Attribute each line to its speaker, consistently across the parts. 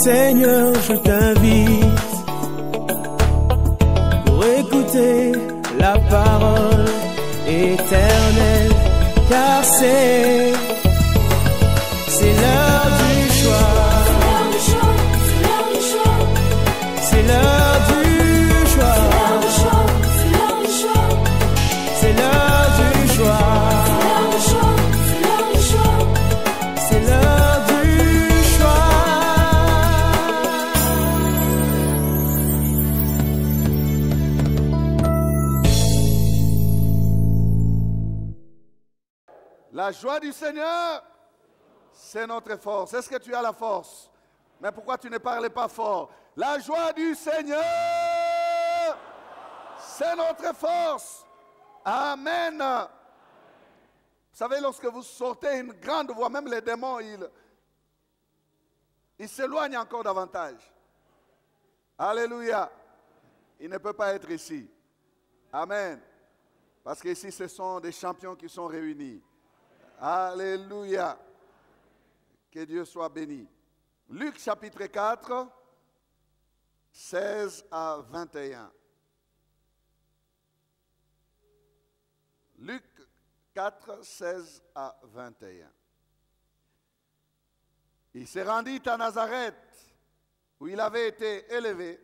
Speaker 1: Seigneur, je t'invite pour écouter la parole éternelle, car c'est l'heure du choix. C'est l'heure du choix. C'est l'heure du choix. C'est l'heure du choix.
Speaker 2: La joie du Seigneur, c'est notre force. Est-ce que tu as la force? Mais pourquoi tu ne parlais pas fort? La joie du Seigneur, c'est notre force. Amen. Vous savez, lorsque vous sortez une grande voix, même les démons, ils s'éloignent encore davantage. Alléluia. Il ne peut pas être ici. Amen. Parce qu'ici, ce sont des champions qui sont réunis. Alléluia. Que Dieu soit béni. Luc chapitre 4, 16 à 21. Luc 4, 16 à 21. Il se rendit à Nazareth, où il avait été élevé,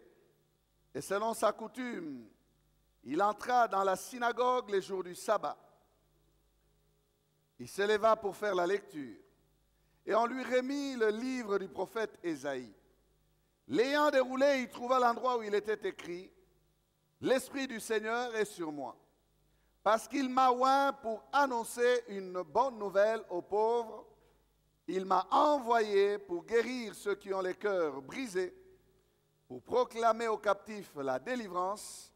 Speaker 2: et selon sa coutume, il entra dans la synagogue les jours du sabbat. Il s'éleva pour faire la lecture, et on lui remit le livre du prophète Ésaïe. L'ayant déroulé, il trouva l'endroit où il était écrit « L'Esprit du Seigneur est sur moi, parce qu'il m'a oint pour annoncer une bonne nouvelle aux pauvres. Il m'a envoyé pour guérir ceux qui ont les cœurs brisés, pour proclamer aux captifs la délivrance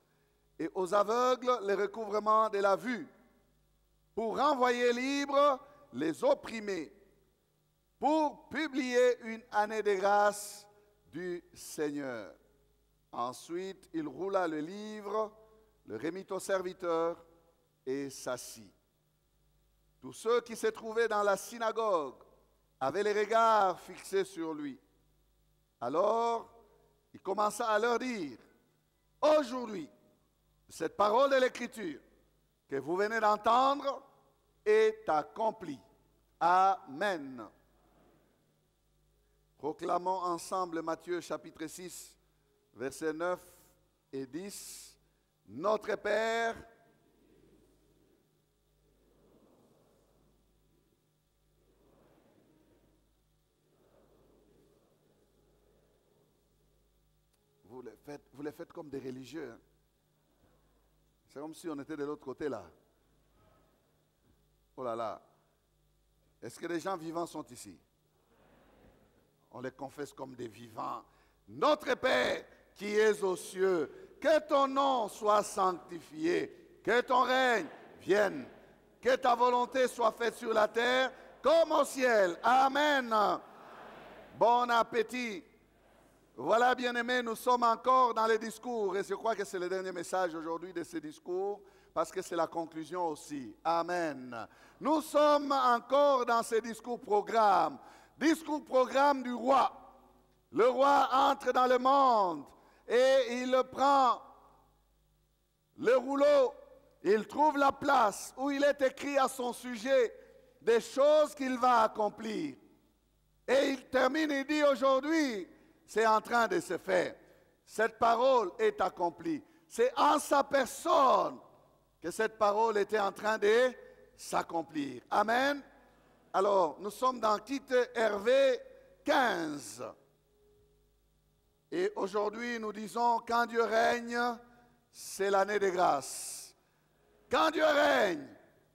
Speaker 2: et aux aveugles le recouvrement de la vue, pour renvoyer libres les opprimés, pour publier une année de grâce du Seigneur. » Ensuite, il roula le livre, le remit au serviteur et s'assit. Tous ceux qui se trouvaient dans la synagogue avaient les regards fixés sur lui. Alors, il commença à leur dire, « Aujourd'hui, cette parole de l'Écriture que vous venez d'entendre est accomplie. » Amen. Proclamons ensemble Matthieu chapitre 6, versets 9 et 10. Notre Père, vous les faites comme des religieux. Hein? C'est comme si on était de l'autre côté là. Oh là là. Est-ce que les gens vivants sont ici? On les confesse comme des vivants. Notre Père qui es aux cieux, que ton nom soit sanctifié, que ton règne vienne, que ta volonté soit faite sur la terre comme au ciel. Amen. Bon appétit. Voilà, bien-aimés, nous sommes encore dans les discours et je crois que c'est le dernier message aujourd'hui de ces discours parce que c'est la conclusion aussi. Amen. Nous sommes encore dans ces discours-programmes du roi. Le roi entre dans le monde et il prend le rouleau, il trouve la place où il est écrit à son sujet des choses qu'il va accomplir. Et il termine et dit aujourd'hui, c'est en train de se faire. Cette parole est accomplie. C'est en sa personne que cette parole était en train de s'accomplir. Amen. Alors, nous sommes dans Tite Hervé 15. Et aujourd'hui, nous disons, quand Dieu règne, c'est l'année de grâce. Quand Dieu règne,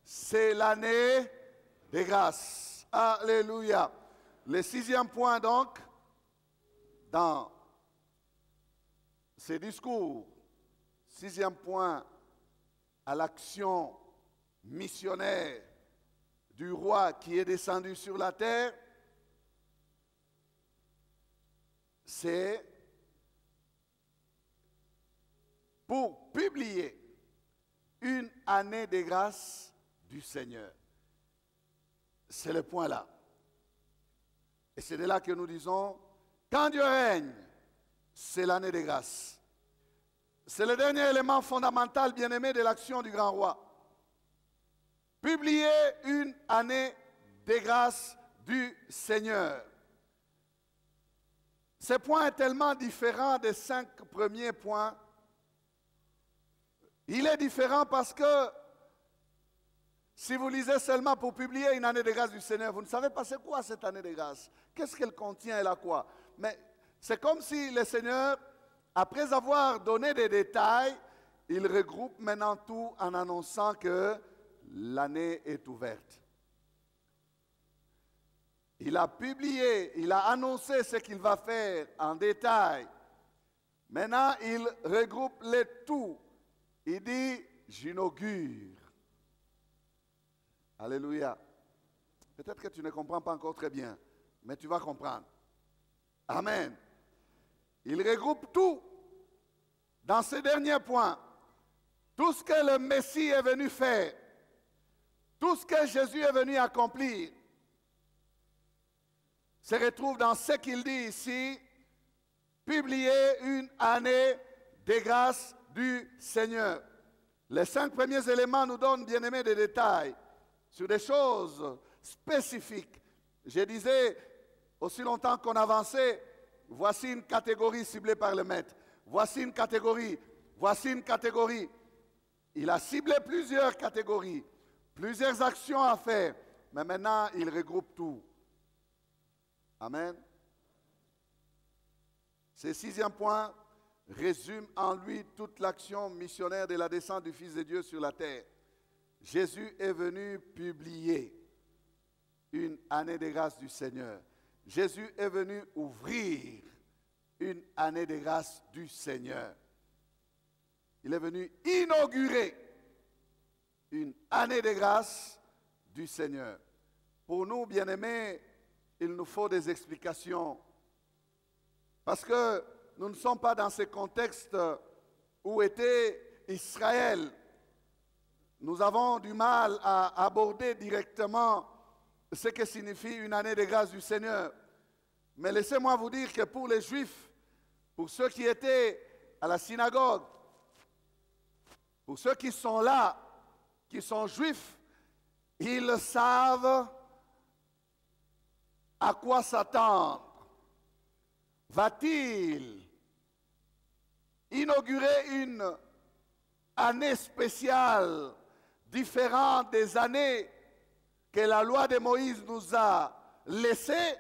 Speaker 2: c'est l'année de grâce. Alléluia. Le 6e point donc, dans ces discours, 6e point à l'action missionnaire du roi qui est descendu sur la terre, c'est pour publier une année de grâce du Seigneur. C'est le point là. Et c'est de là que nous disons, Quand Dieu règne, c'est l'année des grâces. C'est le dernier élément fondamental, bien-aimé, de l'action du grand roi. Publier une année des grâces du Seigneur. Ce point est tellement différent des 5 premiers points. Il est différent parce que si vous lisez seulement pour publier une année de grâce du Seigneur, vous ne savez pas c'est quoi cette année de grâce. Qu'est-ce qu'elle contient, elle a quoi? Mais c'est comme si le Seigneur, après avoir donné des détails, il regroupe maintenant tout en annonçant que l'année est ouverte. Il a publié, il a annoncé ce qu'il va faire en détail. Maintenant, il regroupe le tout. Il dit, j'inaugure. Alléluia. Peut-être que tu ne comprends pas encore très bien, mais tu vas comprendre. Amen. Il regroupe tout dans ce dernier point. Tout ce que le Messie est venu faire, tout ce que Jésus est venu accomplir, se retrouve dans ce qu'il dit ici, publier une année de grâce du Seigneur. Les 5 premiers éléments nous donnent, bien aimés, des détails sur des choses spécifiques. Je disais, aussi longtemps qu'on avançait, voici une catégorie ciblée par le maître. Voici une catégorie. Voici une catégorie. Il a ciblé plusieurs catégories, plusieurs actions à faire, mais maintenant il regroupe tout. Amen. Ce 6e point résume en lui toute l'action missionnaire de la descente du Fils de Dieu sur la terre. Jésus est venu publier une année de grâce du Seigneur. Jésus est venu ouvrir une année de grâce du Seigneur. Il est venu inaugurer une année de grâce du Seigneur. Pour nous, bien-aimés, il nous faut des explications. Parce que nous ne sommes pas dans ce contexte où était Israël. Nous avons du mal à aborder directement ce que signifie une année de grâce du Seigneur. Mais laissez-moi vous dire que pour les Juifs, pour ceux qui étaient à la synagogue, pour ceux qui sont là, qui sont juifs, ils savent à quoi s'attendre. Va-t-il inaugurer une année spéciale différente des années que la loi de Moïse nous a laissées?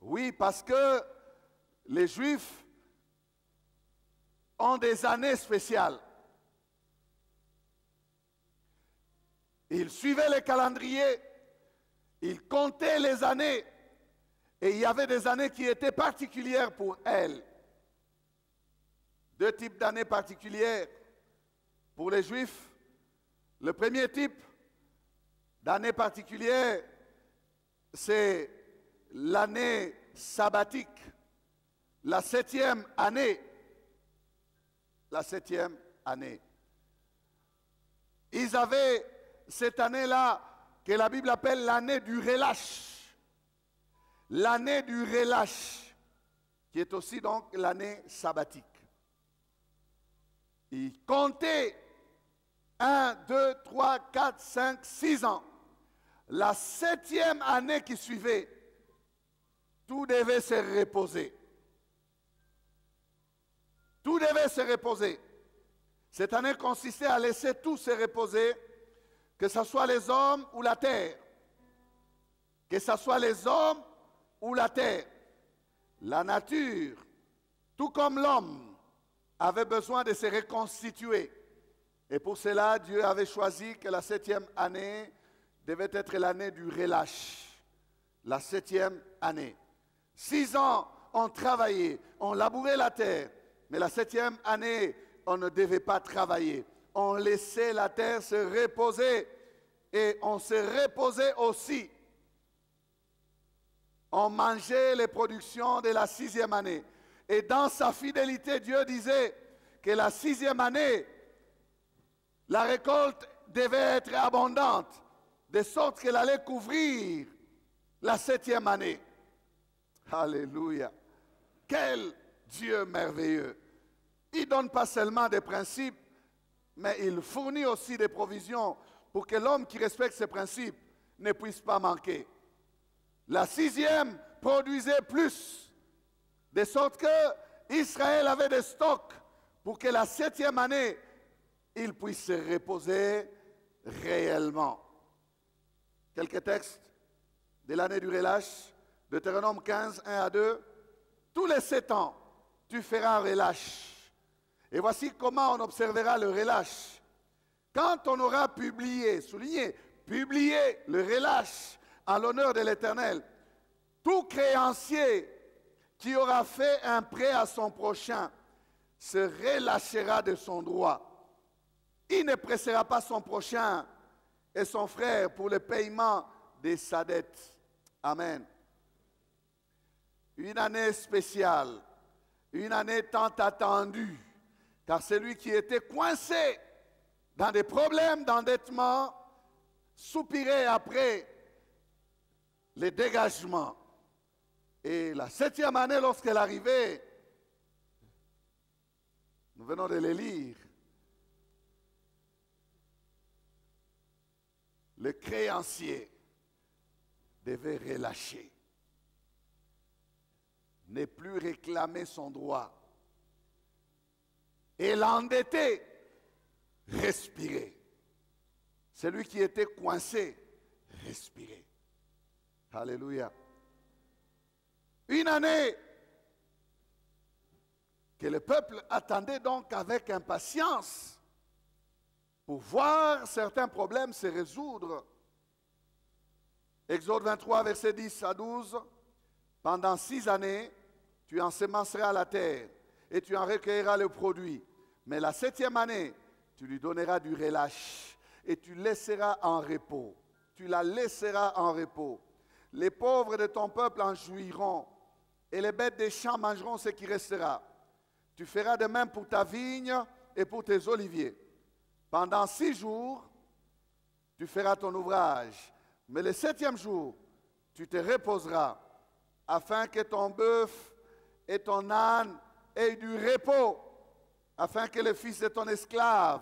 Speaker 2: Oui, parce que les Juifs ont des années spéciales. Ils suivaient les calendriers, ils comptaient les années, et il y avait des années qui étaient particulières pour elles. 2 types d'années particulières pour les Juifs. Le premier type d'année particulière, c'est l'année sabbatique, la 7e année. La 7e année. Ils avaient cette année-là que la Bible appelle l'année du relâche. L'année du relâche, qui est aussi donc l'année sabbatique. Ils comptaient 1, 2, 3, 4, 5, 6 ans. La 7e année qui suivait, tout devait se reposer. Tout devait se reposer. Cette année consistait à laisser tout se reposer, que ce soit les hommes ou la terre. Que ce soit les hommes ou la terre. La nature, tout comme l'homme, avait besoin de se reconstituer. Et pour cela, Dieu avait choisi que la 7e année devait être l'année du relâche. La 7e année. 6 ans, on travaillait, on labourait la terre. Mais la 7e année, on ne devait pas travailler. On laissait la terre se reposer. Et on se reposait aussi. On mangeait les productions de la 6e année. Et dans sa fidélité, Dieu disait que la 6e année, la récolte devait être abondante, de sorte qu'elle allait couvrir la 7e année. Alléluia. Quel Dieu merveilleux! Il ne donne pas seulement des principes, mais il fournit aussi des provisions pour que l'homme qui respecte ces principes ne puisse pas manquer. La 6e produisait plus, de sorte que Israël avait des stocks pour que la 7e année, il puisse se reposer réellement. Quelques textes de l'année du relâche, Deutéronome 15, 1 à 2. Tous les 7 ans, tu feras un relâche. Et voici comment on observera le relâche. Quand on aura publié, souligné, publié le relâche en l'honneur de l'Éternel, tout créancier qui aura fait un prêt à son prochain se relâchera de son droit. Il ne pressera pas son prochain et son frère pour le paiement de sa dette. Amen. Une année spéciale, une année tant attendue, car celui qui était coincé dans des problèmes d'endettement soupirait après les dégagements. Et la 7e année, lorsqu'elle arrivait, nous venons de les lire, le créancier devait relâcher, ne plus réclamer son droit, et l'endetté respirer. Celui qui était coincé respirer. Alléluia. Une année que le peuple attendait donc avec impatience pour voir certains problèmes se résoudre. Exode 23, versets 10 à 12. Pendant 6 années, tu ensemenceras la terre et tu en recueilleras le produit. Mais la 7e année, tu lui donneras du relâche et tu laisseras en repos. Tu la laisseras en repos. Les pauvres de ton peuple en jouiront et les bêtes des champs mangeront ce qui restera. Tu feras de même pour ta vigne et pour tes oliviers. Pendant 6 jours, tu feras ton ouvrage. Mais le 7e jour, tu te reposeras afin que ton bœuf et ton âne aient du repos, afin que le fils de ton esclave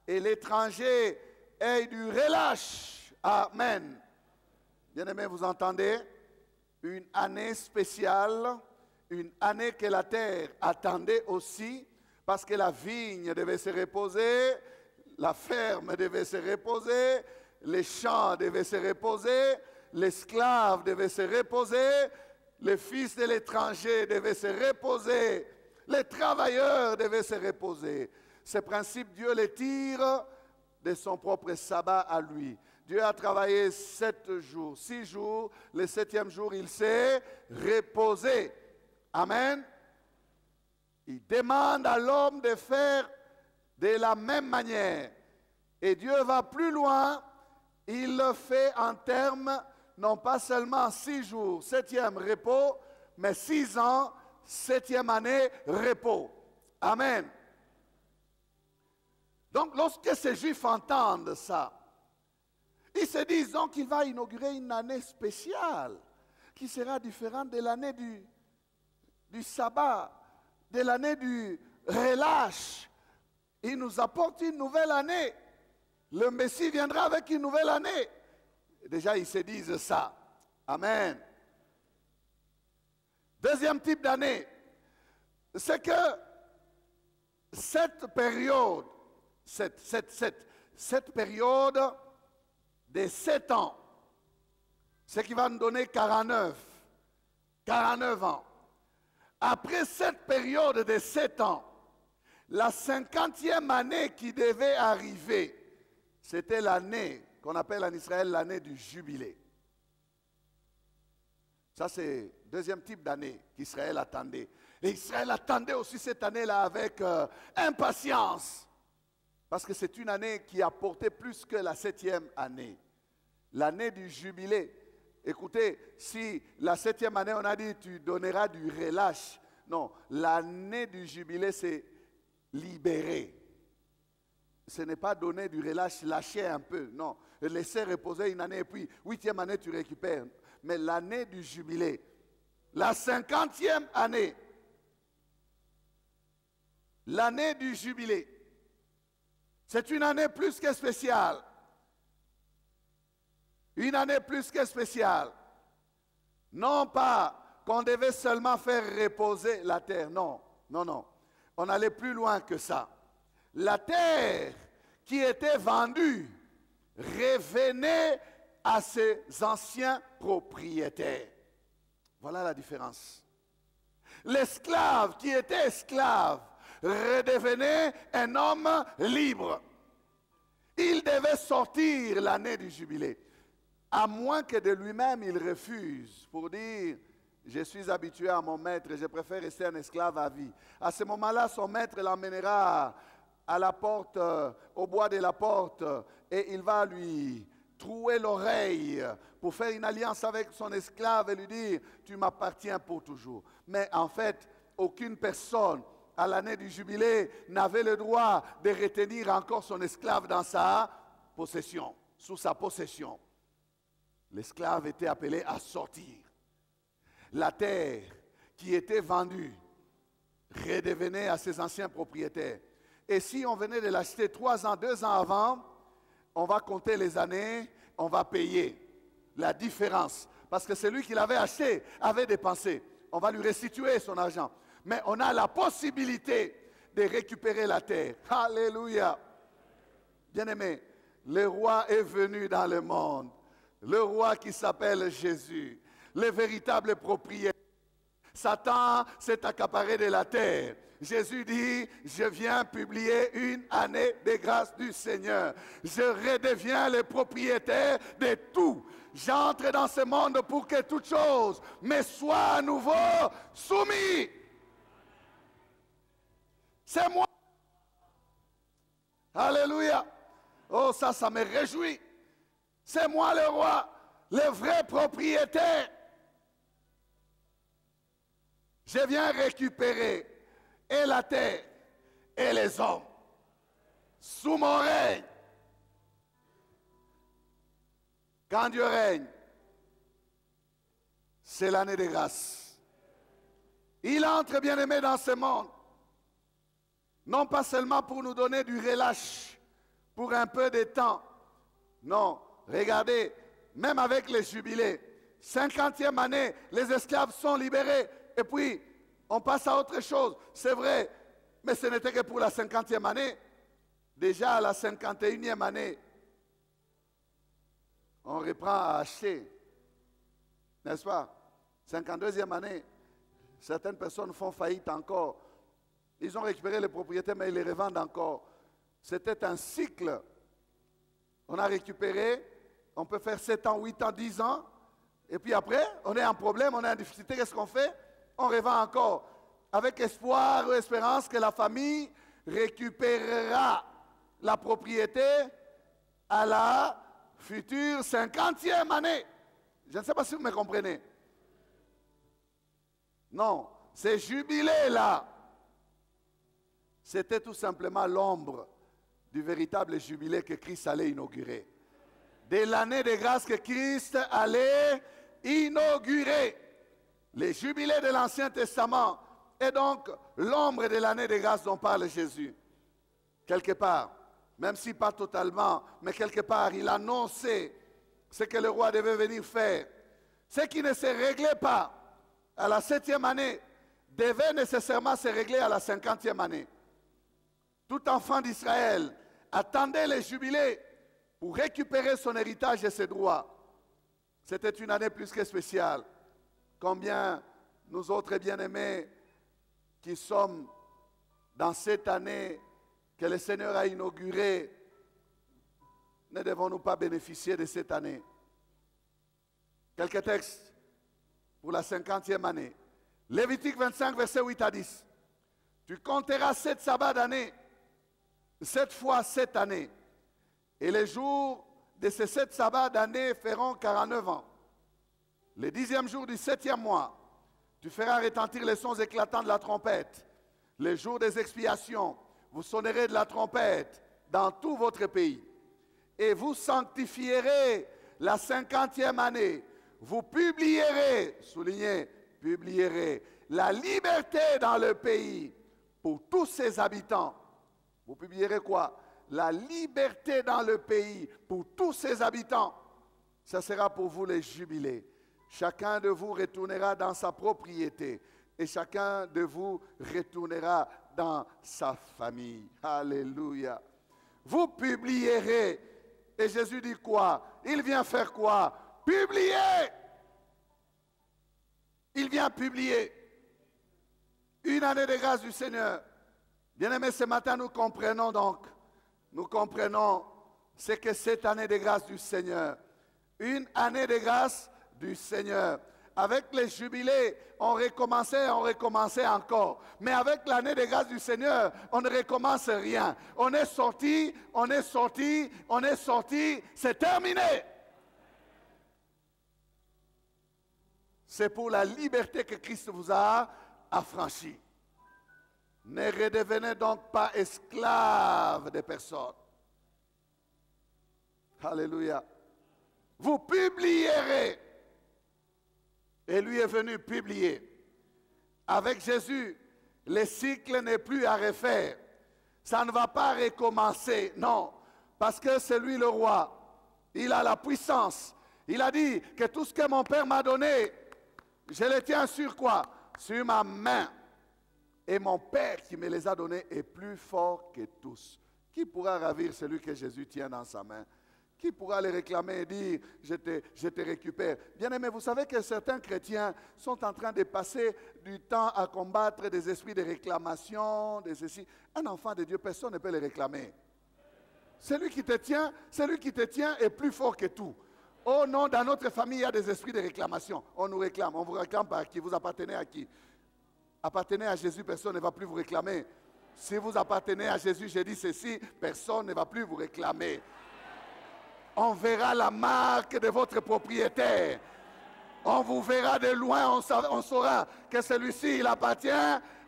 Speaker 2: et l'étranger aient du relâche. Amen. Bien-aimés, vous entendez? Une année spéciale, une année que la terre attendait aussi, parce que la vigne devait se reposer, la ferme devait se reposer, les champs devaient se reposer, l'esclave devait se reposer, le fils de l'étranger devait se reposer, les travailleurs devaient se reposer. Ces principes, Dieu les tire de son propre sabbat à lui. Dieu a travaillé 7 jours, 6 jours, le 7e jour, il s'est reposé. Amen. Il demande à l'homme de faire de la même manière. Et Dieu va plus loin, il le fait en termes, non pas seulement 6 jours, 7e repos, mais 6 ans, 7e année, repos. Amen. Donc, lorsque ces Juifs entendent ça, ils se disent donc qu'il va inaugurer une année spéciale qui sera différente de l'année du sabbat, de l'année du relâche. Il nous apporte une nouvelle année. Le Messie viendra avec une nouvelle année. Déjà, ils se disent ça. Amen. Deuxième type d'année, c'est que cette période, cette période de 7 ans, ce qui va nous donner 49 ans. Après cette période de 7 ans, la 50e année qui devait arriver, c'était l'année qu'on appelle en Israël l'année du jubilé. Ça, c'est le deuxième type d'année qu'Israël attendait. Et Israël attendait aussi cette année-là avec impatience. Parce que c'est une année qui a porté plus que la 7e année. L'année du jubilé. Écoutez, si la 7e année, on a dit tu donneras du relâche. Non, l'année du jubilé, c'est libérer. Ce n'est pas donner du relâche, lâcher un peu. Non, laisser reposer une année et puis 8e année, tu récupères. Mais l'année du jubilé, la 50e année, l'année du jubilé. C'est une année plus que spéciale. Une année plus que spéciale. Non pas qu'on devait seulement faire reposer la terre. Non, non, non. On allait plus loin que ça. La terre qui était vendue revenait à ses anciens propriétaires. Voilà la différence. L'esclave qui était esclave redevenait un homme libre. Il devait sortir l'année du jubilé. À moins que de lui-même il refuse pour dire « Je suis habitué à mon maître, je préfère rester un esclave à vie ». À ce moment-là, son maître l'emmènera à la porte, au bois de la porte, et il va lui trouer l'oreille pour faire une alliance avec son esclave et lui dire « Tu m'appartiens pour toujours ». Mais en fait, aucune personne à l'année du jubilé n'avait le droit de retenir encore son esclave dans sa possession, sous sa possession. L'esclave était appelé à sortir. La terre qui était vendue redevenait à ses anciens propriétaires. Et si on venait de l'acheter 3 ans, 2 ans avant, on va compter les années, on va payer la différence. Parce que celui qui l'avait acheté avait dépensé. On va lui restituer son argent. Mais on a la possibilité de récupérer la terre. Alléluia. Bien-aimé, le roi est venu dans le monde. Le roi qui s'appelle Jésus, le véritable propriétaire. Satan s'est accaparé de la terre. Jésus dit, je viens publier une année de grâce du Seigneur. Je redeviens le propriétaire de tout. J'entre dans ce monde pour que toute chose me soit à nouveau soumise. C'est moi. Alléluia. Oh, ça me réjouit. C'est moi le roi, le vrai propriétaire. Je viens récupérer et la terre et les hommes sous mon règne. Quand Dieu règne, c'est l'année de grâce. Il entre, bien-aimé, dans ce monde. Non pas seulement pour nous donner du relâche pour un peu de temps. Non. Regardez, même avec les jubilés, 50e année, les esclaves sont libérés. Et puis, on passe à autre chose. C'est vrai, mais ce n'était que pour la 50e année. Déjà à la 51e année, on reprend à acheter. N'est-ce pas? 52e année, certaines personnes font faillite encore. Ils ont récupéré les propriétés, mais ils les revendent encore. C'était un cycle. On a récupéré. On peut faire 7 ans, 8 ans, 10 ans. Et puis après, on est en problème, on est en difficulté. Qu'est-ce qu'on fait? On revend encore. Avec espoir ou espérance que la famille récupérera la propriété à la future 50e année. Je ne sais pas si vous me comprenez. Non, ces jubilés-là, c'était tout simplement l'ombre du véritable jubilé que Christ allait inaugurer. De l'année de grâce que Christ allait inaugurer. Les jubilés de l'Ancien Testament est donc l'ombre de l'année de grâce dont parle Jésus. Quelque part, même si pas totalement, mais quelque part, il annonçait ce que le roi devait venir faire. Ce qui ne se réglait pas à la 7e année devait nécessairement se régler à la 50e année. Tout enfant d'Israël attendait les jubilés pour récupérer son héritage et ses droits. C'était une année plus que spéciale. Combien nous autres bien-aimés qui sommes dans cette année que le Seigneur a inaugurée, ne devons-nous pas bénéficier de cette année? Quelques textes pour la 50e année. Lévitique 25, verset 8 à 10. Tu compteras 7 sabbats d'année, 7 fois 7 années. Et les jours de ces 7 sabbats d'année feront 49 ans. Le 10e jour du 7e mois, tu feras retentir les sons éclatants de la trompette. Les jours des expiations, vous sonnerez de la trompette dans tout votre pays. Et vous sanctifierez la 50e année. Vous publierez, soulignez, publierez, la liberté dans le pays pour tous ses habitants. Vous publierez quoi? La liberté dans le pays pour tous ses habitants. Ce sera pour vous les jubilés. Chacun de vous retournera dans sa propriété et chacun de vous retournera dans sa famille. Alléluia. Vous publierez. Et Jésus dit quoi? Il vient faire quoi? Publier. Il vient publier. Une année de grâce du Seigneur. Bien-aimés, ce matin, nous comprenons ce que cette année de grâce du Seigneur. Une année de grâce du Seigneur. Avec les jubilés, on recommençait encore. Mais avec l'année de grâce du Seigneur, on ne recommence rien. On est sorti, c'est terminé. C'est pour la liberté que Christ vous a affranchi. Ne redevenez donc pas esclaves des personnes. Alléluia. Vous publierez. Et lui est venu publier. Avec Jésus, le cycle n'est plus à refaire. Ça ne va pas recommencer, non. Parce que c'est lui le roi. Il a la puissance. Il a dit que tout ce que mon Père m'a donné, je le tiens sur quoi? Sur ma main. Et mon Père qui me les a donnés est plus fort que tous. Qui pourra ravir celui que Jésus tient dans sa main? Qui pourra les réclamer et dire, je te récupère? Bien-aimés, vous savez que certains chrétiens sont en train de passer du temps à combattre des esprits de réclamation, de ceci. Un enfant de Dieu, personne ne peut les réclamer. Celui qui te tient est plus fort que tout. Oh non, dans notre famille, il y a des esprits de réclamation. On nous réclame. On vous réclame par qui? Vous appartenez à qui? Appartenez à Jésus, personne ne va plus vous réclamer. Si vous appartenez à Jésus, j'ai dit ceci, personne ne va plus vous réclamer. On verra la marque de votre propriétaire. On vous verra de loin, on saura que celui-ci, il appartient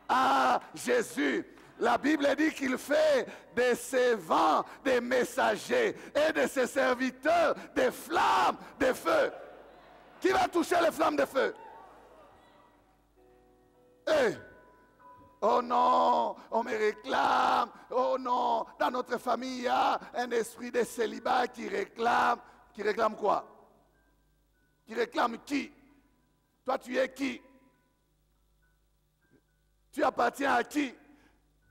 Speaker 2: à Jésus. La Bible dit qu'il fait de ses vents des messagers et de ses serviteurs des flammes de feu. Qui va toucher les flammes de feu? Hey. Oh non, on me réclame. Oh non, dans notre famille, il y a un esprit de célibat qui réclame. Qui réclame quoi? Qui réclame qui? Toi, tu es qui? Tu appartiens à qui?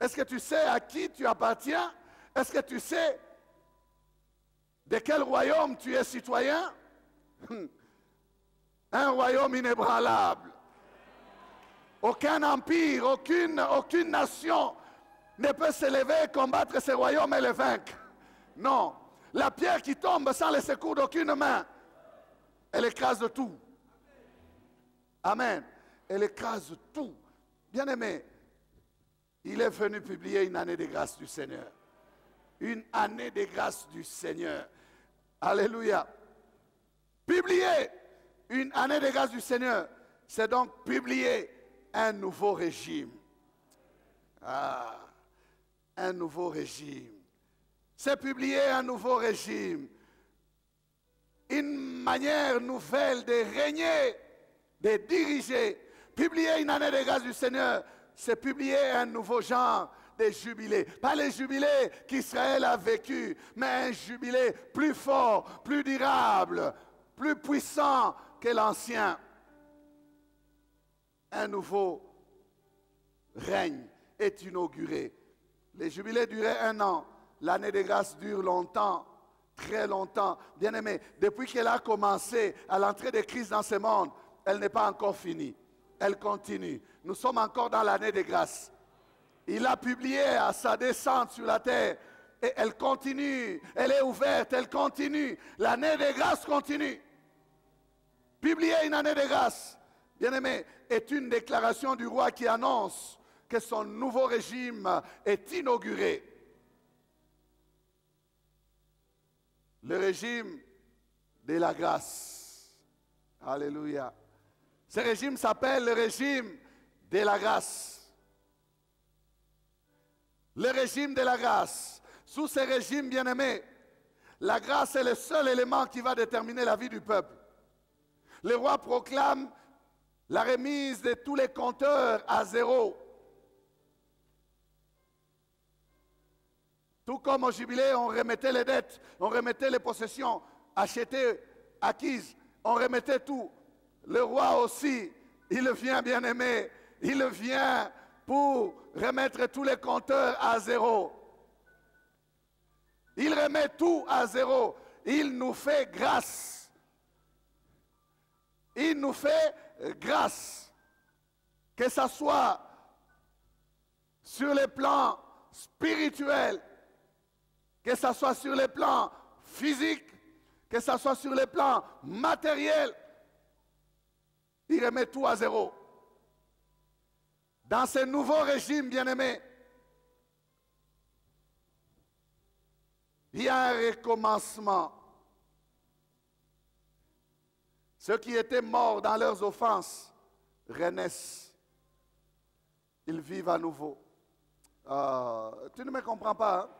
Speaker 2: Est-ce que tu sais à qui tu appartiens? Est-ce que tu sais de quel royaume tu es citoyen? Un royaume inébranlable. Aucun empire, aucune nation ne peut se lever, combattre ce royaume et le vaincre. Non. La pierre qui tombe sans le secours d'aucune main, elle écrase tout. Amen. Elle écrase tout. Bien-aimé, il est venu publier une année de grâce du Seigneur. Une année de grâce du Seigneur. Alléluia. Publier une année de grâce du Seigneur, c'est donc publier un nouveau régime. Ah, un nouveau régime. C'est publier un nouveau régime. Une manière nouvelle de régner, de diriger. Publier une année de grâce du Seigneur, c'est publier un nouveau genre de jubilé. Pas les jubilés qu'Israël a vécu, mais un jubilé plus fort, plus durable, plus puissant que l'ancien. Un nouveau règne est inauguré. Les jubilés duraient 1 an. L'année de grâce dure longtemps, très longtemps. Bien-aimé, depuis qu'elle a commencé à l'entrée de Christ dans ce monde, elle n'est pas encore finie. Elle continue. Nous sommes encore dans l'année de grâce. Il a publié à sa descente sur la terre et elle continue. Elle est ouverte, elle continue. L'année de grâce continue. Publier une année de grâce, bien-aimé, est une déclaration du roi qui annonce que son nouveau régime est inauguré. Le régime de la grâce. Alléluia. Ce régime s'appelle le régime de la grâce. Le régime de la grâce. Sous ce régime, bien-aimé, la grâce est le seul élément qui va déterminer la vie du peuple. Le roi proclame la remise de tous les compteurs à zéro. Tout comme au jubilé, on remettait les dettes, on remettait les possessions achetées, acquises, on remettait tout. Le roi aussi, il vient, bien-aimé, il vient pour remettre tous les compteurs à zéro. Il remet tout à zéro. Il nous fait grâce. Il nous fait grâce. Que ce soit sur les plans spirituels, que ce soit sur les plans physiques, que ce soit sur les plans matériels, il remet tout à zéro. Dans ce nouveau régime, bien-aimé, il y a un recommencement. Ceux qui étaient morts dans leurs offenses renaissent. Ils vivent à nouveau. Tu ne me comprends pas, hein?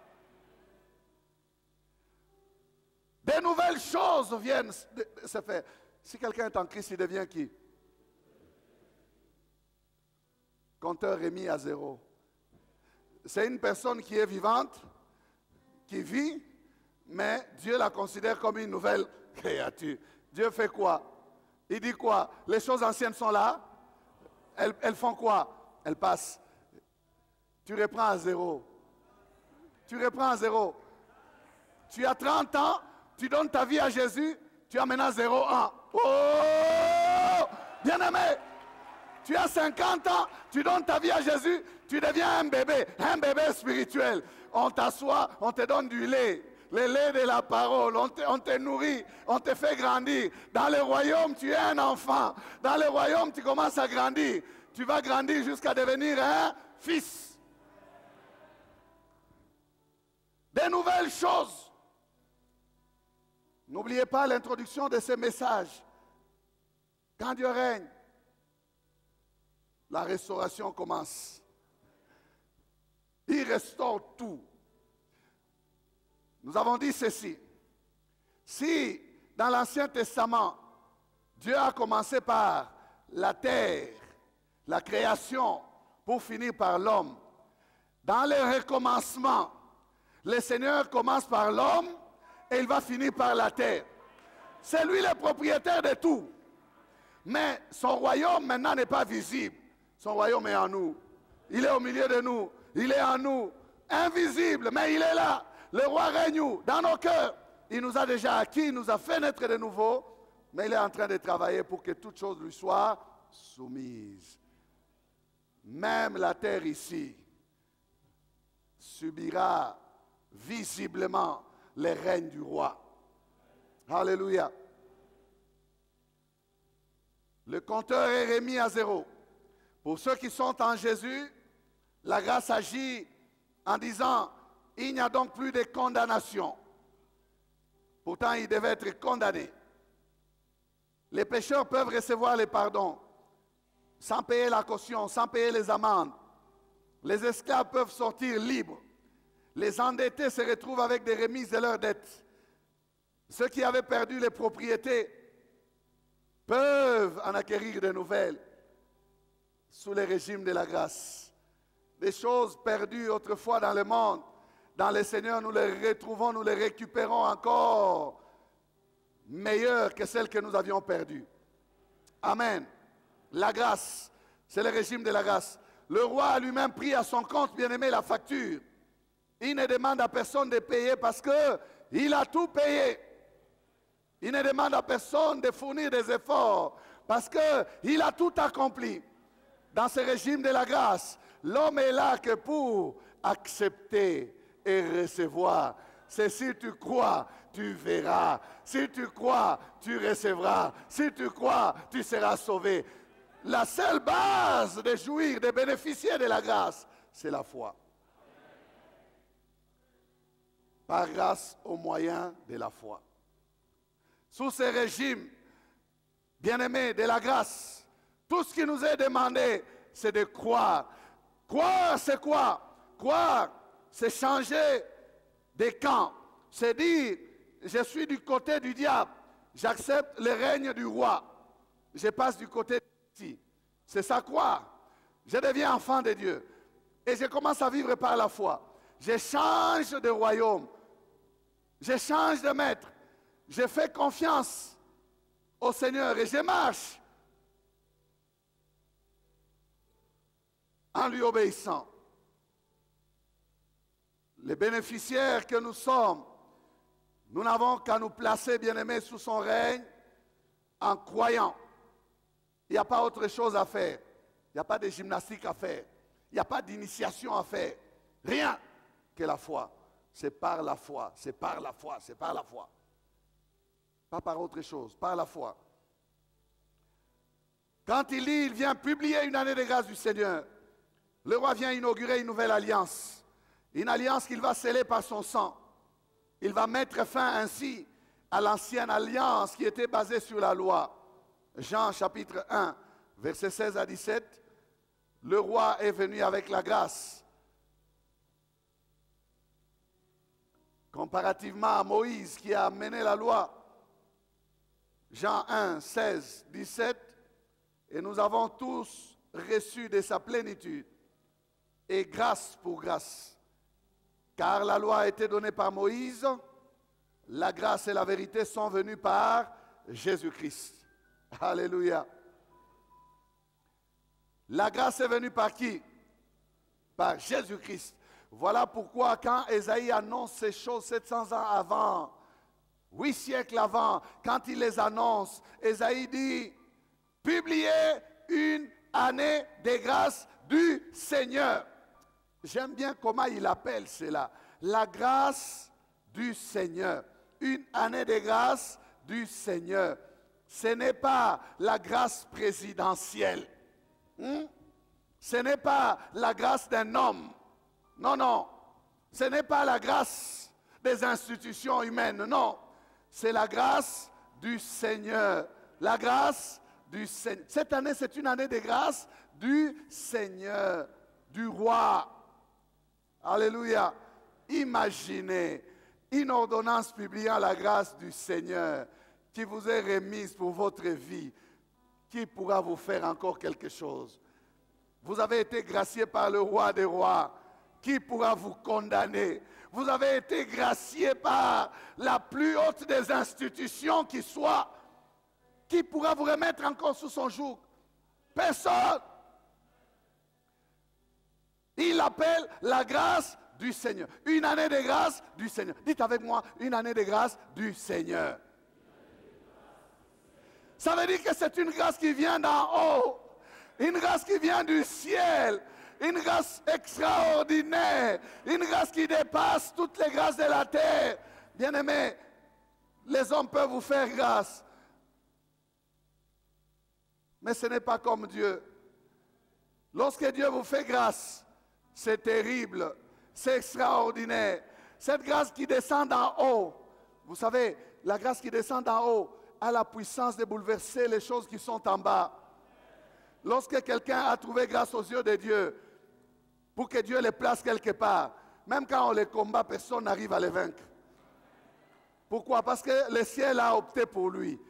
Speaker 2: Des nouvelles choses viennent se faire. Si quelqu'un est en Christ, il devient qui? Compteur est mis à zéro. C'est une personne qui est vivante, qui vit, mais Dieu la considère comme une nouvelle créature. Dieu fait quoi? Il dit quoi? Les choses anciennes sont là. Elles font quoi? Elles passent. Tu reprends à zéro. Tu reprends à zéro. Tu as 30 ans, tu donnes ta vie à Jésus, tu as maintenant 0 ans. Oh! Bien-aimé, tu as 50 ans, tu donnes ta vie à Jésus, tu deviens un bébé spirituel. On t'assoit, on te donne du lait, le lait de la parole, on te nourrit, on te fait grandir. Dans le royaume, tu es un enfant. Dans le royaume, tu commences à grandir. Tu vas grandir jusqu'à devenir un fils. Des nouvelles choses. N'oubliez pas l'introduction de ce message. Quand Dieu règne, la restauration commence. Il restaure tout. Nous avons dit ceci. Si dans l'Ancien Testament, Dieu a commencé par la terre, la création, pour finir par l'homme, dans le recommencement, le Seigneur commence par l'homme et il va finir par la terre. C'est lui le propriétaire de tout. Mais son royaume maintenant n'est pas visible. Son royaume est en nous. Il est au milieu de nous. Il est en nous. Invisible, mais il est là. Le roi règne dans nos cœurs. Il nous a déjà acquis, il nous a fait naître de nouveau. Mais il est en train de travailler pour que toute chose lui soit soumise. Même la terre ici subira visiblement le règne du roi. Alléluia. Le compteur est remis à zéro. Pour ceux qui sont en Jésus, la grâce agit en disant, il n'y a donc plus de condamnation. Pourtant, ils devaient être condamnés. Les pécheurs peuvent recevoir les pardons sans payer la caution, sans payer les amendes. Les esclaves peuvent sortir libres. Les endettés se retrouvent avec des remises de leurs dettes. Ceux qui avaient perdu les propriétés peuvent en acquérir de nouvelles sous le régime de la grâce. Des choses perdues autrefois dans le monde, dans le Seigneur, nous les retrouvons, nous les récupérons encore meilleures que celles que nous avions perdues. Amen. La grâce, c'est le régime de la grâce. Le roi a lui-même pris à son compte, bien-aimé, la facture. Il ne demande à personne de payer parce qu'il a tout payé. Il ne demande à personne de fournir des efforts parce qu'il a tout accompli. Dans ce régime de la grâce, l'homme est là que pour accepter et recevoir. C'est si tu crois, tu verras. Si tu crois, tu recevras. Si tu crois, tu seras sauvé. La seule base de jouir, de bénéficier de la grâce, c'est la foi. Par grâce au moyen de la foi. Sous ce régime, bien-aimé, de la grâce, tout ce qui nous est demandé, c'est de croire. Croire, c'est quoi? Croire, c'est changer de camp. C'est dire, je suis du côté du diable. J'accepte le règne du roi. Je passe du côté ici. C'est ça, croire. Je deviens enfant de Dieu. Et je commence à vivre par la foi. Je change de royaume. Je change de maître. Je fais confiance au Seigneur et je marche en lui obéissant. Les bénéficiaires que nous sommes, nous n'avons qu'à nous placer, bien-aimés, sous son règne en croyant. Il n'y a pas autre chose à faire. Il n'y a pas de gymnastique à faire. Il n'y a pas d'initiation à faire. Rien que la foi. C'est par la foi, c'est par la foi, c'est par la foi. Pas par autre chose, par la foi. Quand il dit, il vient publier une année de grâce du Seigneur, le roi vient inaugurer une nouvelle alliance. Une alliance qu'il va sceller par son sang. Il va mettre fin ainsi à l'ancienne alliance qui était basée sur la loi. Jean chapitre 1, versets 16 à 17. Le roi est venu avec la grâce. Comparativement à Moïse qui a amené la loi. Jean 1, 16, 17. Et nous avons tous reçu de sa plénitude. Et grâce pour grâce. Car la loi a été donnée par Moïse, la grâce et la vérité sont venues par Jésus-Christ. Alléluia. La grâce est venue par qui? Par Jésus-Christ. Voilà pourquoi quand Ésaïe annonce ces choses 700 ans avant, 8 siècles avant, quand il les annonce, Ésaïe dit, publiez une année de grâce du Seigneur. J'aime bien comment il appelle cela. La grâce du Seigneur. Une année de grâce du Seigneur. Ce n'est pas la grâce présidentielle. Ce n'est pas la grâce d'un homme. Non, non. Ce n'est pas la grâce des institutions humaines. Non. C'est la grâce du Seigneur. La grâce du Seigneur. Cette année, c'est une année de grâce du Seigneur, du roi. Alléluia. Imaginez une ordonnance publiant la grâce du Seigneur qui vous est remise pour votre vie. Qui pourra vous faire encore quelque chose? Vous avez été gracié par le roi des rois. Qui pourra vous condamner? Vous avez été gracié par la plus haute des institutions qui soit. Qui pourra vous remettre encore sous son joug? Personne. Il appelle la grâce du Seigneur. Une année de grâce du Seigneur. Dites avec moi, une année de grâce du Seigneur. Ça veut dire que c'est une grâce qui vient d'en haut. Une grâce qui vient du ciel. Une grâce extraordinaire. Une grâce qui dépasse toutes les grâces de la terre. Bien-aimés, les hommes peuvent vous faire grâce. Mais ce n'est pas comme Dieu. Lorsque Dieu vous fait grâce, c'est terrible, c'est extraordinaire. Cette grâce qui descend d'en haut, vous savez, la grâce qui descend d'en haut a la puissance de bouleverser les choses qui sont en bas. Lorsque quelqu'un a trouvé grâce aux yeux de Dieu, pour que Dieu les place quelque part, même quand on les combat, personne n'arrive à les vaincre. Pourquoi? Parce que le ciel a opté pour lui.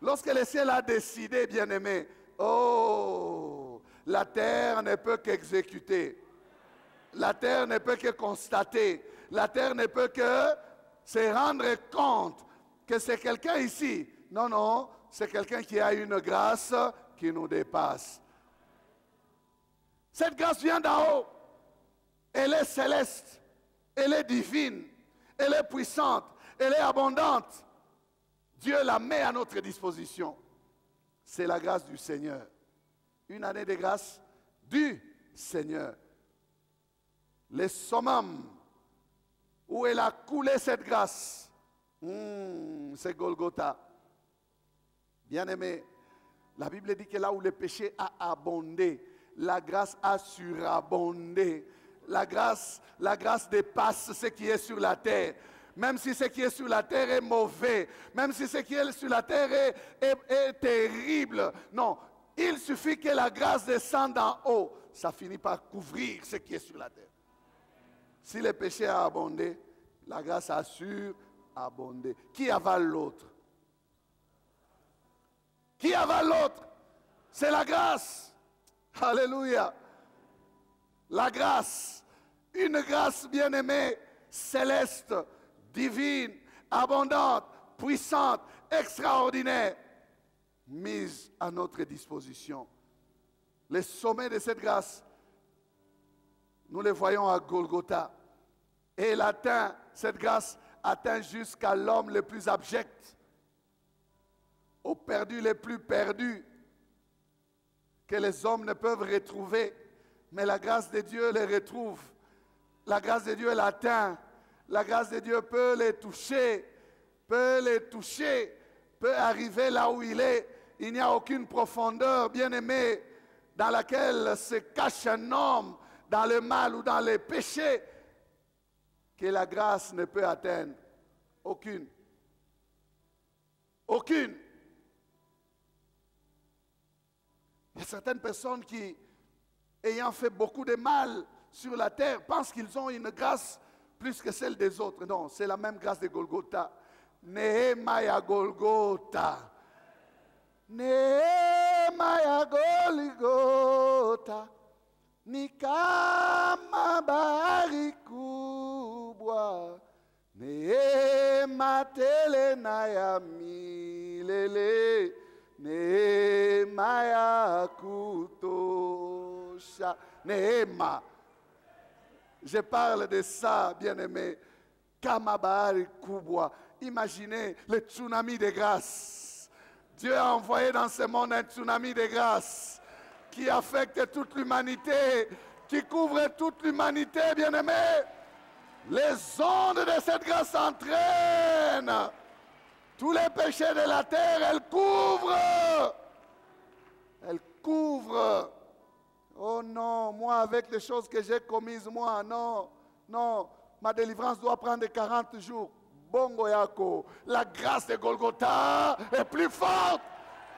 Speaker 2: Lorsque le ciel a décidé, bien-aimé, oh, la terre ne peut qu'exécuter. La terre ne peut que constater. La terre ne peut que se rendre compte que c'est quelqu'un ici. Non, non, c'est quelqu'un qui a une grâce qui nous dépasse. Cette grâce vient d'en haut. Elle est céleste. Elle est divine. Elle est puissante. Elle est abondante. Dieu la met à notre disposition. C'est la grâce du Seigneur. Une année de grâce du Seigneur. Les summum où elle a coulé cette grâce, c'est Golgotha. Bien-aimé, la Bible dit que là où le péché a abondé, la grâce a surabondé. La grâce dépasse ce qui est sur la terre. Même si ce qui est sur la terre est mauvais, même si ce qui est sur la terre est terrible. Non, il suffit que la grâce descende en haut. Ça finit par couvrir ce qui est sur la terre. Si le péché a abondé, la grâce a surabondé. Qui avale l'autre? Qui avale l'autre? C'est la grâce. Alléluia. La grâce. Une grâce bien-aimée, céleste, divine, abondante, puissante, extraordinaire, mise à notre disposition. Les sommets de cette grâce, nous les voyons à Golgotha. Et elle atteint, cette grâce atteint jusqu'à l'homme le plus abject, aux perdus les plus perdus, que les hommes ne peuvent retrouver. Mais la grâce de Dieu les retrouve. La grâce de Dieu l'atteint. La grâce de Dieu peut les toucher, peut arriver là où il est. Il n'y a aucune profondeur, bien-aimé, dans laquelle se cache un homme, dans le mal ou dans les péchés, que la grâce ne peut atteindre. Aucune. Aucune. Il y a certaines personnes qui, ayant fait beaucoup de mal sur la terre, pensent qu'ils ont une grâce plus que celle des autres. Non, c'est la même grâce de Golgotha. Nehemaya Golgotha. Nehemaya Golgotha. Nikama barikubwa. Nehema telenaya milele. Nehemaya kutosha. Nehema. Je parle de ça, bien-aimé. Kamabari Kubwa. Imaginez le tsunami de grâce. Dieu a envoyé dans ce monde un tsunami de grâce qui affecte toute l'humanité, qui couvre toute l'humanité, bien-aimé. Les ondes de cette grâce entraînent tous les péchés de la terre. Elle couvre. Elle couvre. Oh non, moi avec les choses que j'ai commises, moi, non, non, ma délivrance doit prendre 40 jours. Bongo Yako, la grâce de Golgotha est plus forte,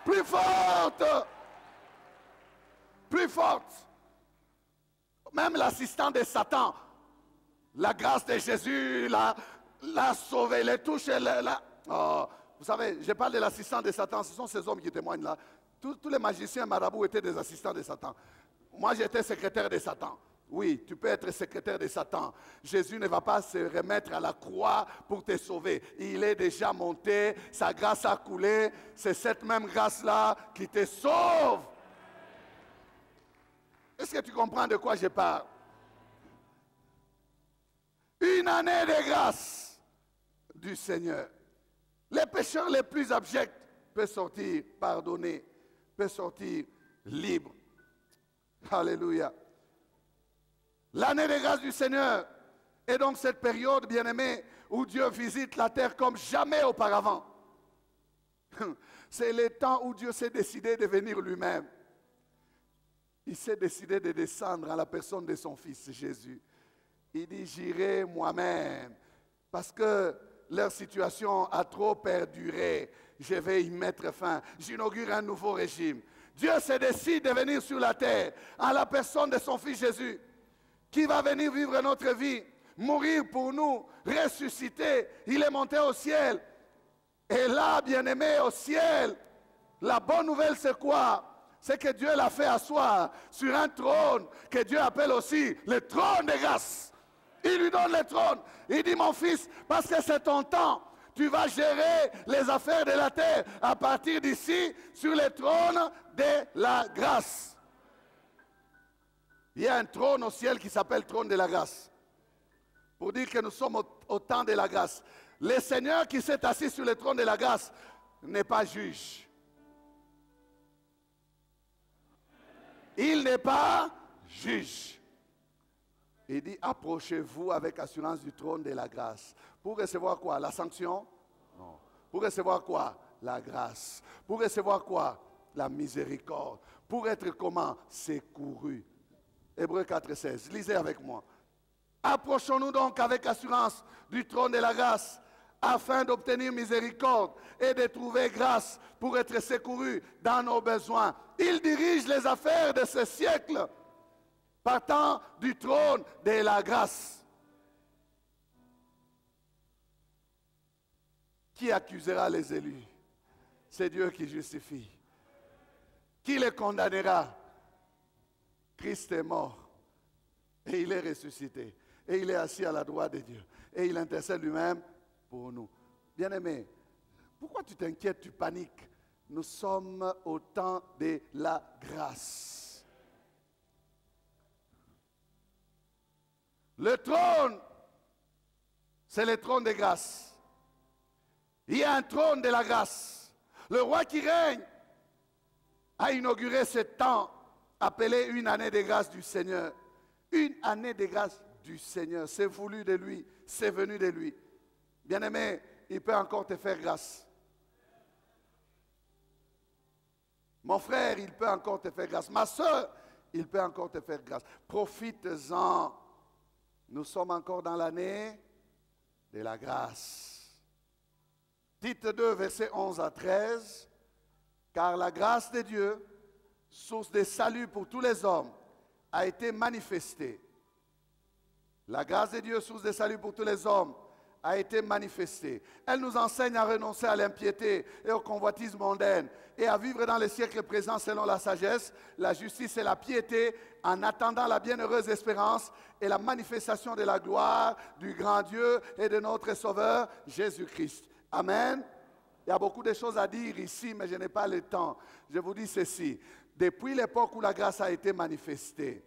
Speaker 2: plus forte, plus forte. Même l'assistant de Satan, la grâce de Jésus l'a sauvé, les touches, oh, vous savez, je parle de l'assistant de Satan, ce sont ces hommes qui témoignent là. Tous les magiciens marabouts étaient des assistants de Satan. Moi, j'étais secrétaire de Satan. Oui, tu peux être secrétaire de Satan. Jésus ne va pas se remettre à la croix pour te sauver. Il est déjà monté, sa grâce a coulé. C'est cette même grâce-là qui te sauve. Est-ce que tu comprends de quoi je parle? Une année de grâce du Seigneur. Les pécheurs les plus abjects peuvent sortir pardonnés, peuvent sortir libres. Alléluia. L'année de grâce du Seigneur est donc cette période, bien-aimée, où Dieu visite la terre comme jamais auparavant. C'est le temps où Dieu s'est décidé de venir lui-même. Il s'est décidé de descendre à la personne de son Fils Jésus. Il dit, j'irai moi-même, parce que leur situation a trop perduré. Je vais y mettre fin. J'inaugure un nouveau régime. Dieu se décide de venir sur la terre à la personne de son Fils Jésus, qui va venir vivre notre vie, mourir pour nous, ressusciter. Il est monté au ciel. Et là, bien-aimé, au ciel, la bonne nouvelle, c'est quoi? C'est que Dieu l'a fait asseoir sur un trône que Dieu appelle aussi le trône de grâce. Il lui donne le trône. Il dit, mon fils, parce que c'est ton temps, tu vas gérer les affaires de la terre à partir d'ici sur le trône de la grâce. Il y a un trône au ciel qui s'appelle trône de la grâce. Pour dire que nous sommes au temps de la grâce. Le Seigneur qui s'est assis sur le trône de la grâce n'est pas juge. Il n'est pas juge. Il dit, approchez-vous avec assurance du trône de la grâce. Pour recevoir quoi? La sanction? Non. Pour recevoir quoi? La grâce. Pour recevoir quoi? La miséricorde. Pour être comment? Secouru. Hébreux 4,16. Lisez avec moi. Approchons-nous donc avec assurance du trône de la grâce, afin d'obtenir miséricorde et de trouver grâce pour être secouru dans nos besoins. Il dirige les affaires de ce siècle, partant du trône de la grâce. Qui accusera les élus? C'est Dieu qui justifie. Qui les condamnera? Christ est mort et il est ressuscité. Et il est assis à la droite de Dieu. Et il intercède lui-même pour nous. Bien-aimé, pourquoi tu t'inquiètes, tu paniques? Nous sommes au temps de la grâce. Le trône, c'est le trône de grâce. Il y a un trône de la grâce. Le roi qui règne a inauguré ce temps appelé une année de grâce du Seigneur. Une année de grâce du Seigneur. C'est voulu de lui, c'est venu de lui. Bien-aimé, il peut encore te faire grâce. Mon frère, il peut encore te faire grâce. Ma soeur, il peut encore te faire grâce. Profites-en. Nous sommes encore dans l'année de la grâce. Tite 2, versets 11 à 13. Car la grâce de Dieu, source de salut pour tous les hommes, a été manifestée. La grâce de Dieu, source de salut pour tous les hommes, a été manifestée. Elle nous enseigne à renoncer à l'impiété et aux convoitises mondaines et à vivre dans le siècle présent selon la sagesse, la justice et la piété, en attendant la bienheureuse espérance et la manifestation de la gloire du grand Dieu et de notre Sauveur, Jésus-Christ. Amen. Il y a beaucoup de choses à dire ici, mais je n'ai pas le temps. Je vous dis ceci. Depuis l'époque où la grâce a été manifestée,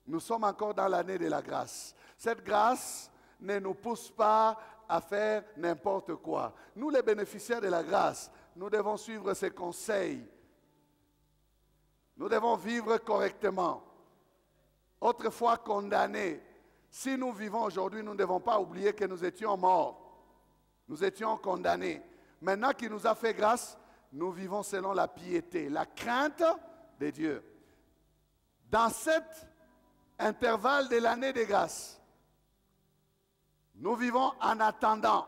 Speaker 2: nous sommes encore dans l'année de la grâce. Cette grâce ne nous pousse pas à faire n'importe quoi. Nous, les bénéficiaires de la grâce, nous devons suivre ses conseils. Nous devons vivre correctement. Autrefois condamnés, si nous vivons aujourd'hui, nous ne devons pas oublier que nous étions morts. Nous étions condamnés. Maintenant qu'il nous a fait grâce, nous vivons selon la piété, la crainte de Dieu. Dans cet intervalle de l'année de grâce, nous vivons en attendant,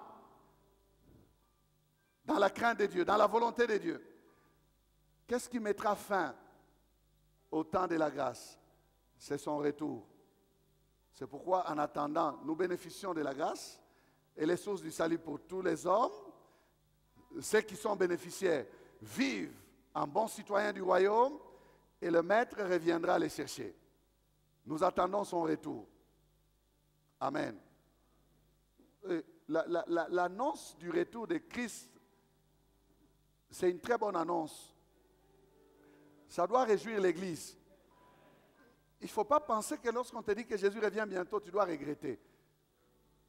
Speaker 2: dans la crainte de Dieu, dans la volonté de Dieu. Qu'est-ce qui mettra fin au temps de la grâce? C'est son retour. C'est pourquoi, en attendant, nous bénéficions de la grâce et les sources du salut pour tous les hommes. Ceux qui sont bénéficiaires vivent en bons citoyens du royaume et le Maître reviendra les chercher. Nous attendons son retour. Amen. L'annonce du retour de Christ, c'est une très bonne annonce. Ça doit réjouir l'Église. Il ne faut pas penser que lorsqu'on te dit que Jésus revient bientôt, tu dois regretter.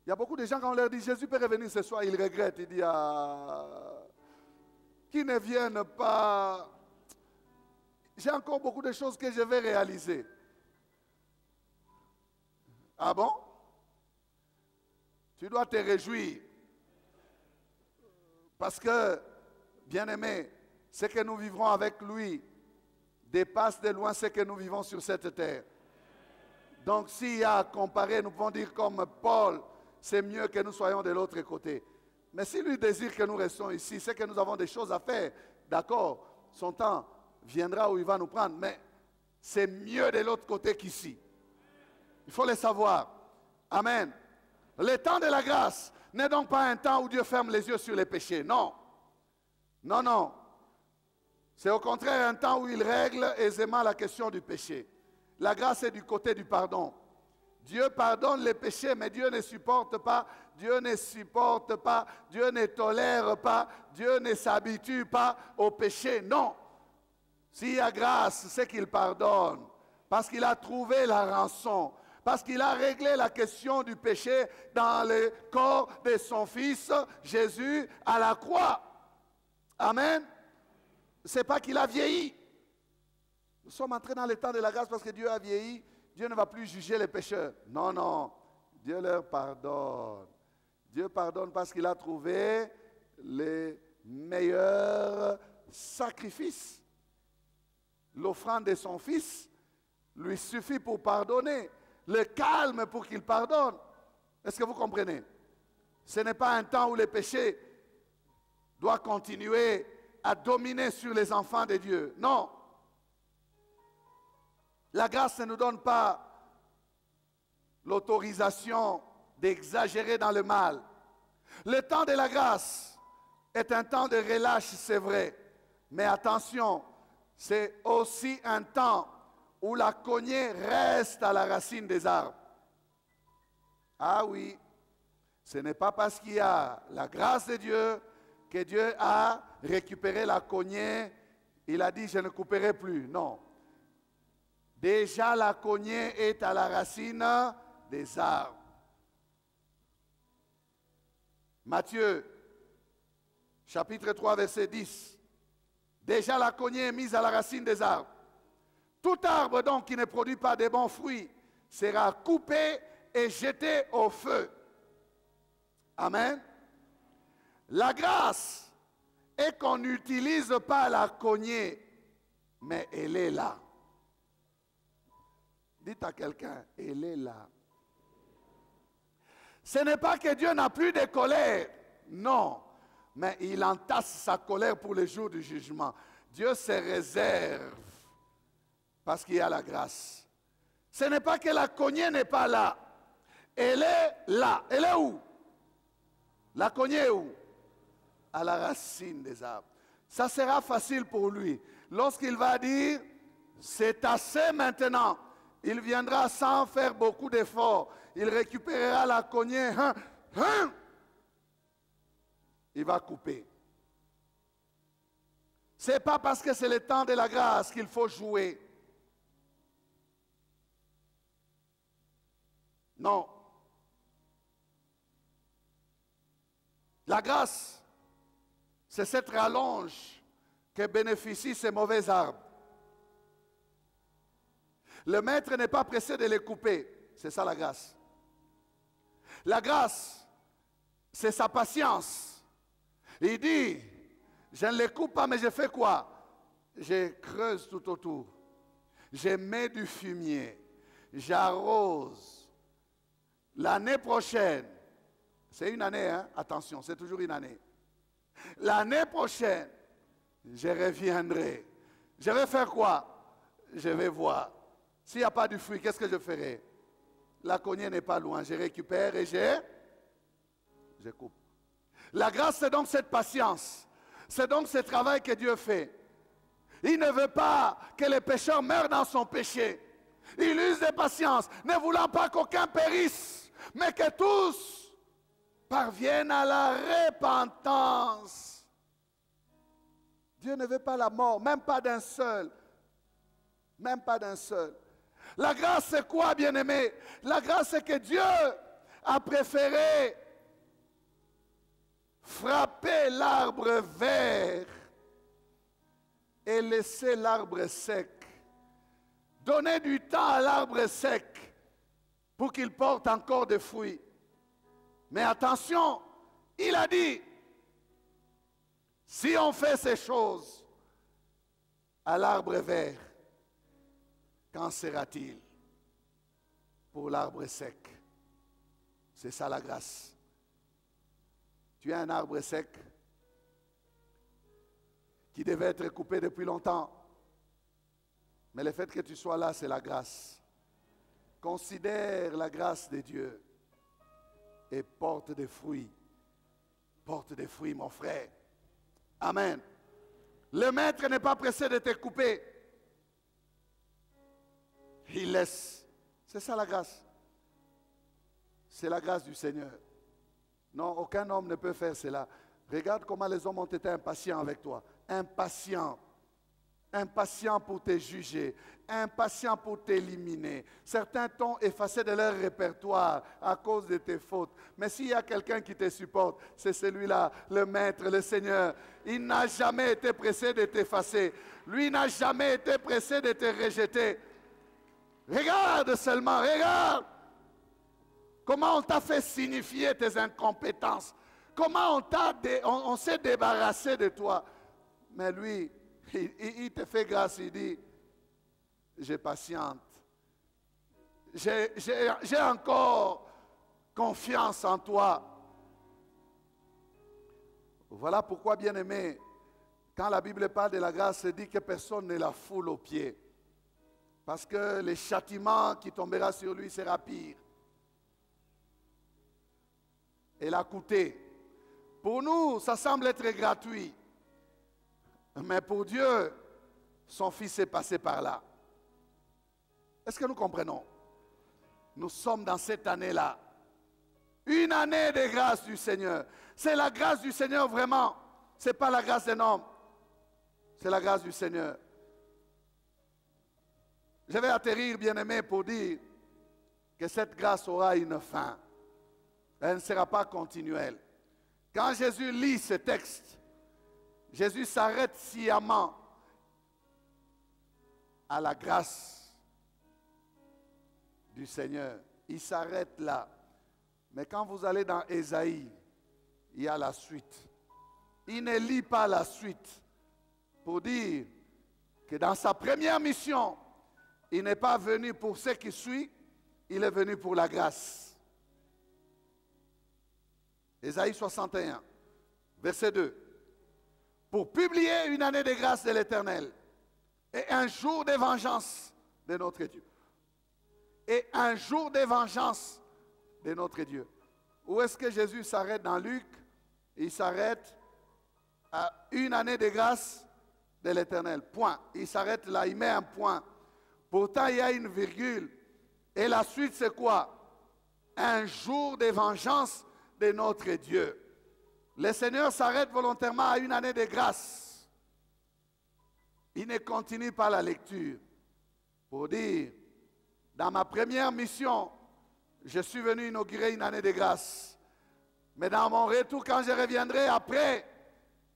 Speaker 2: Il y a beaucoup de gens, quand on leur dit Jésus peut revenir ce soir, ils regrettent. Ils disent qu'ils ne viennent pas. J'ai encore beaucoup de choses que je vais réaliser. Ah bon? Tu dois te réjouir. Parce que, bien-aimé, ce que nous vivrons avec lui dépasse de loin ce que nous vivons sur cette terre. Donc, s'il y a à comparer, nous pouvons dire comme Paul, c'est mieux que nous soyons de l'autre côté. Mais si lui désire que nous restons ici, c'est que nous avons des choses à faire. D'accord, son temps viendra où il va nous prendre, mais c'est mieux de l'autre côté qu'ici. Il faut le savoir. Amen. Le temps de la grâce n'est donc pas un temps où Dieu ferme les yeux sur les péchés. Non. Non, non. C'est au contraire un temps où il règle aisément la question du péché. La grâce est du côté du pardon. Dieu pardonne les péchés, mais Dieu ne supporte pas, Dieu ne supporte pas, Dieu ne tolère pas, Dieu ne s'habitue pas au péché. Non. S'il y a grâce, c'est qu'il pardonne, parce qu'il a trouvé la rançon, parce qu'il a réglé la question du péché dans le corps de son Fils, Jésus, à la croix. Amen. Ce n'est pas qu'il a vieilli. Nous sommes entrés dans le temps de la grâce parce que Dieu a vieilli. Dieu ne va plus juger les pécheurs. Non, non. Dieu leur pardonne. Dieu pardonne parce qu'il a trouvé les meilleurs sacrifices. L'offrande de son Fils lui suffit pour pardonner. Le calme pour qu'il pardonne. Est-ce que vous comprenez? Ce n'est pas un temps où le péché doit continuer à dominer sur les enfants de Dieu. Non. La grâce ne nous donne pas l'autorisation d'exagérer dans le mal. Le temps de la grâce est un temps de relâche, c'est vrai. Mais attention, c'est aussi un temps où la cognée reste à la racine des arbres. Ah oui, ce n'est pas parce qu'il y a la grâce de Dieu que Dieu a récupéré la cognée. Il a dit, je ne couperai plus. Non. Déjà, la cognée est à la racine des arbres. Matthieu, chapitre 3, verset 10. Déjà, la cognée est mise à la racine des arbres. Tout arbre, donc, qui ne produit pas de bons fruits sera coupé et jeté au feu. Amen. La grâce est qu'on n'utilise pas la cognée, mais elle est là. Dites à quelqu'un, elle est là. Ce n'est pas que Dieu n'a plus de colère, non, mais il entasse sa colère pour le jour du jugement. Dieu se réserve parce qu'il y a la grâce. Ce n'est pas que la cognée n'est pas là. Elle est là. Elle est où? La cognée est où? À la racine des arbres. Ça sera facile pour lui. Lorsqu'il va dire, c'est assez maintenant, il viendra sans faire beaucoup d'efforts. Il récupérera la cognée. Il va couper. Ce n'est pas parce que c'est le temps de la grâce qu'il faut jouer. Non. La grâce, c'est cette rallonge que bénéficient ces mauvais arbres. Le maître n'est pas pressé de les couper. C'est ça la grâce. La grâce, c'est sa patience. Il dit, je ne les coupe pas, mais je fais quoi? Je creuse tout autour. Je mets du fumier. J'arrose. L'année prochaine, c'est une année, hein? Attention, c'est toujours une année. L'année prochaine, je reviendrai. Je vais faire quoi? Je vais voir. S'il n'y a pas de fruit, qu'est-ce que je ferai? La cognée n'est pas loin. Je récupère et je coupe. La grâce, c'est donc cette patience. C'est donc ce travail que Dieu fait. Il ne veut pas que les pécheurs meurent dans son péché. Il use de patience, ne voulant pas qu'aucun périsse, mais que tous parviennent à la repentance. Dieu ne veut pas la mort, même pas d'un seul. Même pas d'un seul. La grâce, c'est quoi, bien-aimé? La grâce, c'est que Dieu a préféré frapper l'arbre vert et laisser l'arbre sec. Donner du temps à l'arbre sec pour qu'il porte encore des fruits. Mais attention, il a dit, si on fait ces choses à l'arbre vert, qu'en sera-t-il pour l'arbre sec? C'est ça la grâce. Tu as un arbre sec qui devait être coupé depuis longtemps. Mais le fait que tu sois là, c'est la grâce. Considère la grâce de Dieu et porte des fruits. Porte des fruits, mon frère. Amen. Le maître n'est pas pressé de te couper. Il laisse. C'est ça la grâce. C'est la grâce du Seigneur. Non, aucun homme ne peut faire cela. Regarde comment les hommes ont été impatients avec toi. Impatients. Impatients pour te juger. Impatients pour t'éliminer. Certains t'ont effacé de leur répertoire à cause de tes fautes. Mais s'il y a quelqu'un qui te supporte, c'est celui-là, le Maître, le Seigneur. Il n'a jamais été pressé de t'effacer. Lui n'a jamais été pressé de te rejeter. Regarde seulement, regarde. Comment on t'a fait signifier tes incompétences. Comment on s'est débarrassé de toi. Mais lui, il te fait grâce, il dit, j'ai patiente. J'ai encore confiance en toi. Voilà pourquoi, bien-aimé, quand la Bible parle de la grâce, elle dit que personne ne la foule aux pieds. Parce que le châtiment qui tombera sur lui sera pire. Elle a coûté. Pour nous, ça semble être gratuit. Mais pour Dieu, son Fils est passé par là. Est-ce que nous comprenons? Nous sommes dans cette année-là. Une année de grâce du Seigneur. C'est la grâce du Seigneur vraiment. Ce n'est pas la grâce d'un homme. C'est la grâce du Seigneur. Je vais atterrir, bien-aimé, pour dire que cette grâce aura une fin. Elle ne sera pas continuelle. Quand Jésus lit ce texte, Jésus s'arrête sciemment à la grâce du Seigneur. Il s'arrête là. Mais quand vous allez dans Ésaïe, il y a la suite. Il ne lit pas la suite pour dire que dans sa première mission, il n'est pas venu pour ce qui suit, il est venu pour la grâce. Ésaïe 61, verset 2. Pour publier une année de grâce de l'Éternel et un jour de vengeance de notre Dieu. Et un jour de vengeance de notre Dieu. Où est-ce que Jésus s'arrête dans Luc? Il s'arrête à une année de grâce de l'Éternel. Point. Il s'arrête là, il met un point. Pourtant, il y a une virgule. Et la suite, c'est quoi? Un jour de vengeance de notre Dieu. Le Seigneur s'arrête volontairement à une année de grâce. Il ne continue pas la lecture pour dire, dans ma première mission, je suis venu inaugurer une année de grâce. Mais dans mon retour, quand je reviendrai après,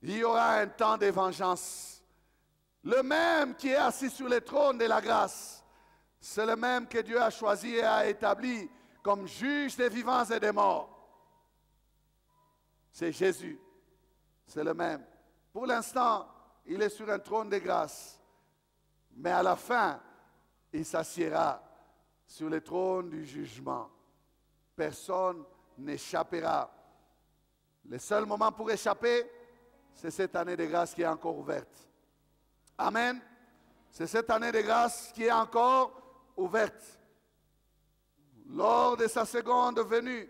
Speaker 2: il y aura un temps de vengeance. Le même qui est assis sur le trône de la grâce, c'est le même que Dieu a choisi et a établi comme juge des vivants et des morts. C'est Jésus. C'est le même. Pour l'instant, il est sur un trône de grâce. Mais à la fin, il s'assiera sur le trône du jugement. Personne n'échappera. Le seul moment pour échapper, c'est cette année de grâce qui est encore ouverte. Amen. C'est cette année de grâce qui est encore ouverte. Lors de sa seconde venue,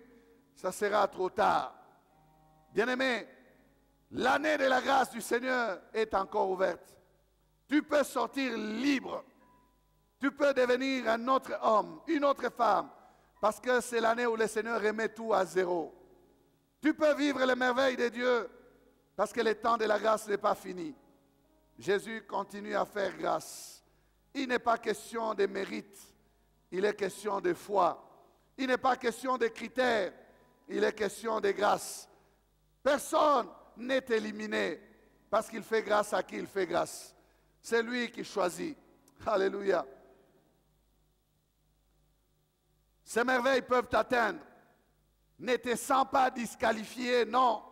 Speaker 2: ça sera trop tard. Bien-aimé, l'année de la grâce du Seigneur est encore ouverte. Tu peux sortir libre. Tu peux devenir un autre homme, une autre femme, parce que c'est l'année où le Seigneur remet tout à zéro. Tu peux vivre les merveilles de Dieu, parce que le temps de la grâce n'est pas fini. Jésus continue à faire grâce. Il n'est pas question de mérite, il est question de foi. Il n'est pas question de critères, il est question de grâce. Personne n'est éliminé parce qu'il fait grâce à qui il fait grâce. C'est lui qui choisit. Alléluia. Ces merveilles peuvent t'atteindre. Ne te sens pas disqualifié, non.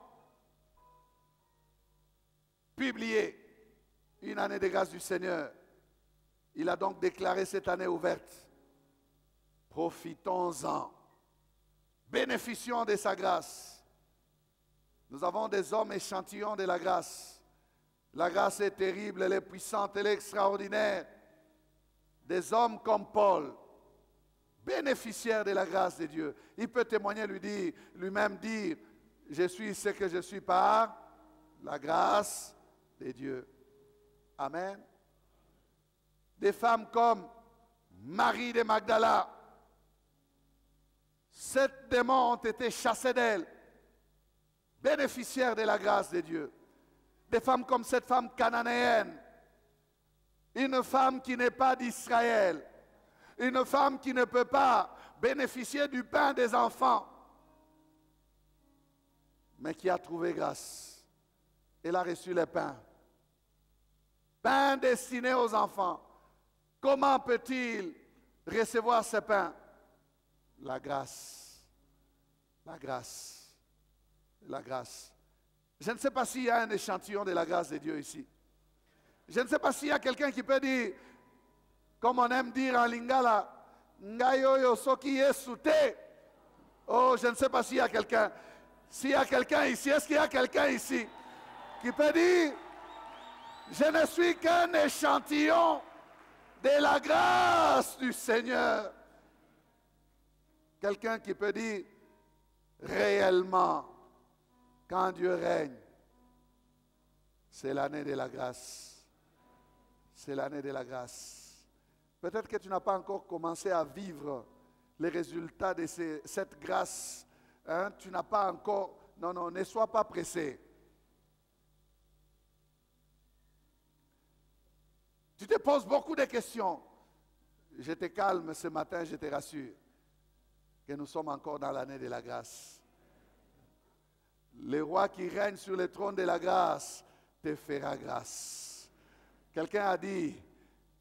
Speaker 2: Publié une année de grâce du Seigneur. Il a donc déclaré cette année ouverte. Profitons-en. Bénéficions de sa grâce. Nous avons des hommes échantillons de la grâce. La grâce est terrible, elle est puissante, elle est extraordinaire. Des hommes comme Paul, bénéficiaires de la grâce de Dieu. Il peut témoigner, lui-même dire, je suis ce que je suis par la grâce de Dieu. Amen. Des femmes comme Marie de Magdala. 7 démons ont été chassés d'elle. Bénéficiaires de la grâce de Dieu. Des femmes comme cette femme cananéenne. Une femme qui n'est pas d'Israël. Une femme qui ne peut pas bénéficier du pain des enfants. Mais qui a trouvé grâce. Elle a reçu le pain. Pain destiné aux enfants. Comment peut-il recevoir ce pain? La grâce. La grâce. La grâce. Je ne sais pas s'il y a un échantillon de la grâce de Dieu ici. Je ne sais pas s'il y a quelqu'un qui peut dire, comme on aime dire en lingala, Ngayoyo soki yesute. Oh, je ne sais pas s'il y a quelqu'un. S'il y a quelqu'un ici, est-ce qu'il y a quelqu'un ici qui peut dire, je ne suis qu'un échantillon de la grâce du Seigneur. Quelqu'un qui peut dire, réellement, quand Dieu règne, c'est l'année de la grâce. C'est l'année de la grâce. Peut-être que tu n'as pas encore commencé à vivre les résultats de cette grâce hein, tu n'as pas encore... Non, non, ne sois pas pressé. Tu te poses beaucoup de questions. Je te calme ce matin, je te rassure que nous sommes encore dans l'année de la grâce. Le roi qui règne sur le trône de la grâce te fera grâce. Quelqu'un a dit,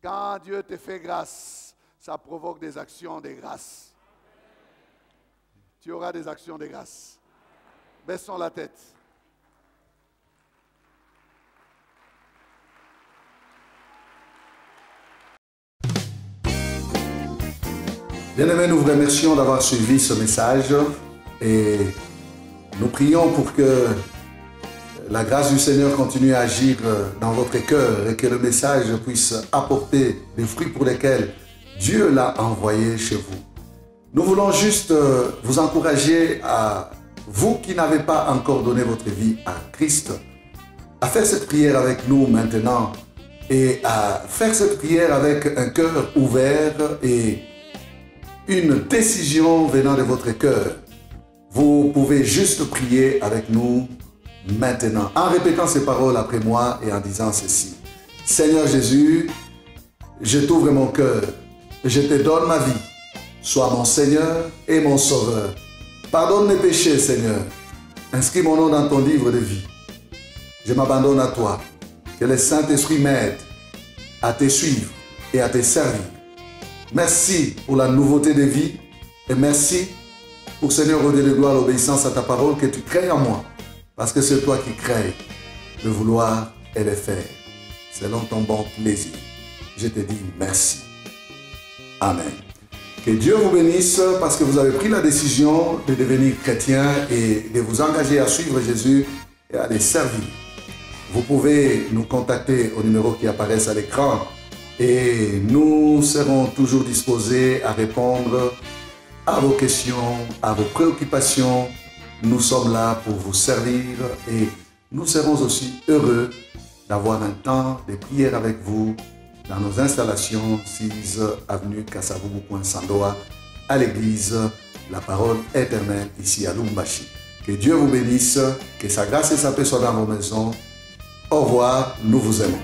Speaker 2: quand Dieu te fait grâce, ça provoque des actions de grâce. Tu auras des actions de grâce. Baissons la tête.
Speaker 3: Bien-aimés, nous vous remercions d'avoir suivi ce message et nous prions pour que la grâce du Seigneur continue à agir dans votre cœur et que le message puisse apporter des fruits pour lesquels Dieu l'a envoyé chez vous. Nous voulons juste vous encourager à vous qui n'avez pas encore donné votre vie à Christ, à faire cette prière avec nous maintenant et à faire cette prière avec un cœur ouvert et une décision venant de votre cœur. Vous pouvez juste prier avec nous maintenant en répétant ces paroles après moi et en disant ceci. Seigneur Jésus, je t'ouvre mon cœur, je te donne ma vie. Sois mon Seigneur et mon Sauveur. Pardonne mes péchés, Seigneur. Inscris mon nom dans ton livre de vie. Je m'abandonne à toi. Que le Saint-Esprit m'aide à te suivre et à te servir. Merci pour la nouveauté de vie et merci pour, Seigneur, au Dieu de gloire, l'obéissance à ta parole que tu crées en moi. Parce que c'est toi qui crées le vouloir et le faire selon ton bon plaisir. Je te dis merci. Amen. Que Dieu vous bénisse parce que vous avez pris la décision de devenir chrétien et de vous engager à suivre Jésus et à les servir. Vous pouvez nous contacter au numéro qui apparaît à l'écran et nous serons toujours disposés à répondre à vos questions, à vos préoccupations. Nous sommes là pour vous servir et nous serons aussi heureux d'avoir un temps de prière avec vous dans nos installations 6 avenue Kasavubu, Sandoa, à l'église La Parole Éternelle, ici à Lumbashi. Que Dieu vous bénisse, que sa grâce et sa paix soient dans vos maisons. Au revoir, nous vous aimons.